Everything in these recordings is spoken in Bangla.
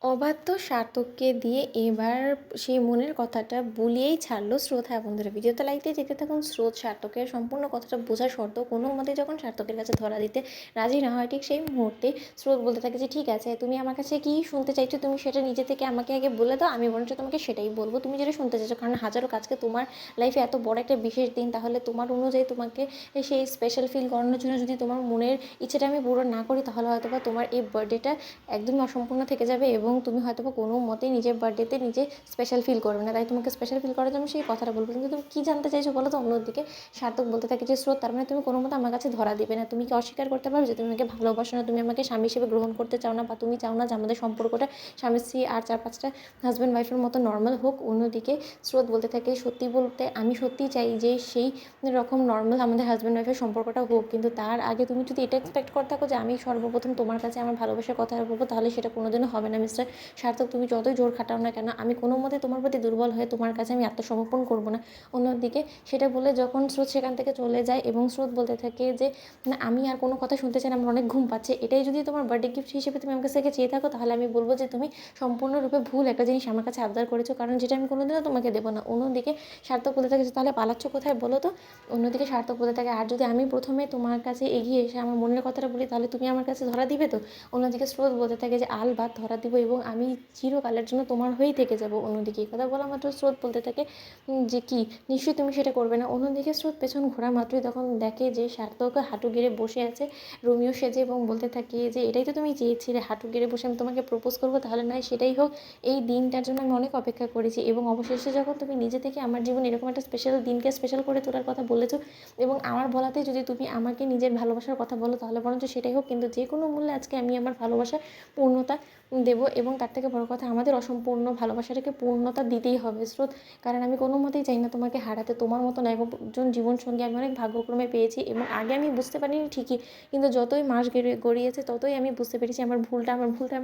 অবাধ্য সার্থককে দিয়ে এবার সেই মনের কথাটা বলিয়েই ছাড়লো স্রোত। হ্যাঁ বন্ধুরা, ভিডিওতে লাইক দিয়ে দেখতে থাকুন। স্রোত সার্থকের সম্পূর্ণ কথাটা বোঝা সত্ত্বেও কোনো মতে যখন সার্থকের কাছে ধরা দিতে রাজি না হয়, ঠিক সেই মুহূর্তে স্রোত বলতে থাকে যে ঠিক আছে, তুমি আমার কাছে কী শুনতে চাইছো তুমি সেটা নিজে থেকে আমাকে আগে বলে দাও, আমি বরঞ্চ তোমাকে সেটাই বলবো তুমি যেটা শুনতে চাইছো। কারণ হাজারো কাজকে তোমার লাইফে এত বড় একটা বিশেষ দিন, তাহলে তোমার অনুযায়ী তোমাকে সেই স্পেশাল ফিল করানোর জন্য যদি তোমার মনের ইচ্ছেটা আমি পূরণ না করি, তাহলে হয়তো বা তোমার এই বার্থডেটা একদমই অসম্পূর্ণ থেকে যাবে এবং তুমি হয়তো বা কোনো মতেই নিজের বার্থডেতে নিজে স্পেশাল ফিল করবে না। তাই তোমাকে স্পেশাল ফিল করার জন্য সেই কথাটা বলবো। কিন্তু তুমি কী জানতে চাইছো বলো তো? অন্যদিকে সার্থক বলতে থাকে যে স্রোত, তার মানে তুমি কোনো মতে আমার কাছে ধরা দিবে না, তুমি কি অস্বীকার করতে পারবে যে তুমি আমাকে ভালোবাসো না, তুমি আমাকে স্বামী হিসেবে গ্রহণ করতে চাও না, বা তুমি চাও না যে আমাদের সম্পর্কটা স্বামী স্ত্রী আর 4-5টা হাজব্যান্ড ওয়াইফের মতো নর্মাল হোক। অন্যদিকে স্রোত বলতে থাকে সত্যি বলতে আমি সত্যিই চাই যে সেই রকম নর্মাল আমাদের হাজব্যান্ড ওয়াইফের সম্পর্কটা হোক, কিন্তু তার আগে তুমি যদি এটা এক্সপেক্ট করে থাকো যে আমি সর্বপ্রথম তোমার কাছে আমার ভালোবাসার কথা বলবো, তাহলে সেটা কোনোদিনও হবে না মিস্টার সার্থক। তুমি যতই জোর খাটাও না কেন, আমি কোনো মতে তোমার প্রতি দুর্বল হয়ে তোমার কাছে আমি আত্মসমর্পণ করবো না। অন্যদিকে সেটা বলে যখন স্রোত সেখান থেকে চলে যায় এবং স্রোত বলতে থাকে যে না, আমি আর কোনো কথা শুনতে চাই না, আমার অনেক ঘুম পাচ্ছে, এটাই যদি তোমার বার্থডে গিফট হিসেবে তুমি আমার কাছ থেকে চেয়ে থাকো, তাহলে আমি বলবো যে তুমি সম্পূর্ণরূপে ভুল একটা জিনিস আমার কাছে আবদার করেছো, কারণ যেটা আমি কোনোদিনও তোমাকে দেবো না। অন্যদিকে সার্থক বলতে থাকে তাহলে পালাচ্ছ কোথায় বলো তো? অন্যদিকে সার্থক বলতে থাকে আর যদি আমি প্রথমে তোমার কাছে এগিয়ে এসে আমার মনের কথাটা বলি, তাহলে তুমি আমার কাছে ধরা দিবে তো? অন্যদিকে স্রোত বলতে থাকে যে আলবাত ধরা দিব এবং আমি চিরকালের জন্য তোমার হয়েই থেকে যাব। অন্যদিকে এই কথা বলা মাত্র স্রোত বলতে থাকে যে কি নিশ্চয়ই তুমি সেটা করবে না। অন্যদিকে স্রোত পেছন ঘোরা মাত্রই তখন দেখে যে সার্থক হাঁটু গেড়ে বসে আছে রোমিও সেজে এবং বলতে থাকে যে এটাই তো তুমি চেয়েছিলে, হাঁটু গেড়ে বসে আমি তোমাকে প্রপোজ করবো, তাহলে নয় সেটাই হোক। এই দিনটার জন্য আমি অনেক অপেক্ষা করেছি এবং অবশেষে যখন তুমি নিজে থেকে আমার জীবনে এরকম একটা স্পেশাল দিনকে স্পেশাল করে তোলার কথা বলেছো এবং আমার বলাতে যদি তুমি আমাকে নিজের ভালোবাসার কথা বলো, তাহলে বরঞ্চ সেটাই হোক, কিন্তু যে কোনো মূল্যে আজকে আমি আমার ভালোবাসার পূর্ণতা দেবো এবং তার থেকে বড় কথা আমাদের অসম্পূর্ণ ভালোবাসাটাকে পূর্ণতা দিতেই হবে স্রোত। কারণ আমি কোনো মতেই চাই না তোমাকে হারাতে। তোমার মতন একজন জীবনসঙ্গী আমি অনেক ভাগ্যক্রমে পেয়েছি এবং আগে আমি বুঝতে পারিনি ঠিকই, কিন্তু যতই মাস গড়িয়েছে ততই আমি বুঝতে পেরেছি আমার ভুলটা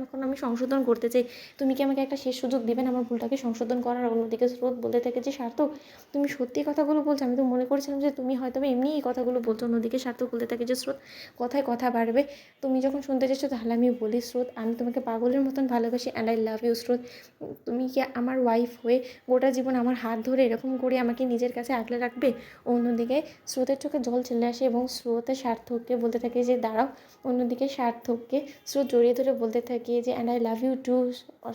এখন আমি সংশোধন করতে চাই। তুমি কি আমাকে একটা শেষ সুযোগ দিবেন আমার ভুলটাকে সংশোধন করার? অন্যদিকে স্রোত বলতে থাকে যে সার্থক, তুমি সত্যি কথাগুলো বলছো, আমি তো মনে করেছিলাম যে তুমি হয়তো এমনি এই কথাগুলো বলছো। অন্যদিকে সার্থক বলতে থাকে যে স্রোত, কথায় কথা বাড়বে, তুমি যখন শুনতে চাইছো তাহলে আমি বলি স্রোত, আমি তোমাকে পাগলের মতন ভালোবাসি অ্যান্ড আই লাভ ইউ স্রোত। তুমি কি আমার ওয়াইফ হয়ে গোটা জীবন আমার হাত ধরে এরকম করে আমাকে নিজের কাছে আগলে রাখবে? অন্যদিকে স্রোতের চোখে জল চলে আসে এবং স্রোতের সার্থককে বলতে থাকে যে দাঁড়াও। অন্যদিকে সার্থককে স্রোত জড়িয়ে ধরে বলতে থাকে যে and I love you too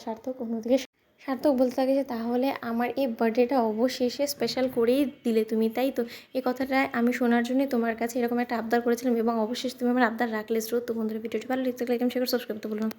Sarthak. অন্যদিকে সার্থক বলতে থাকে যে তাহলে আমার এই বার্থডেটা অবশেষে স্পেশাল করেই দিলে তুমি, তাই তো? এই কথাটা আমি শোনার জন্যই তোমার কাছে এরকম একটা আবদার করেছিলাম এবং অবশেষে তুমি আমার আবদার রাখলে স্রোত। তো বন্ধুরা, ভিডিওটি ভালো লাগলে লাইক এবং শেয়ার সাবস্ক্রাইব করতে ভুলো না।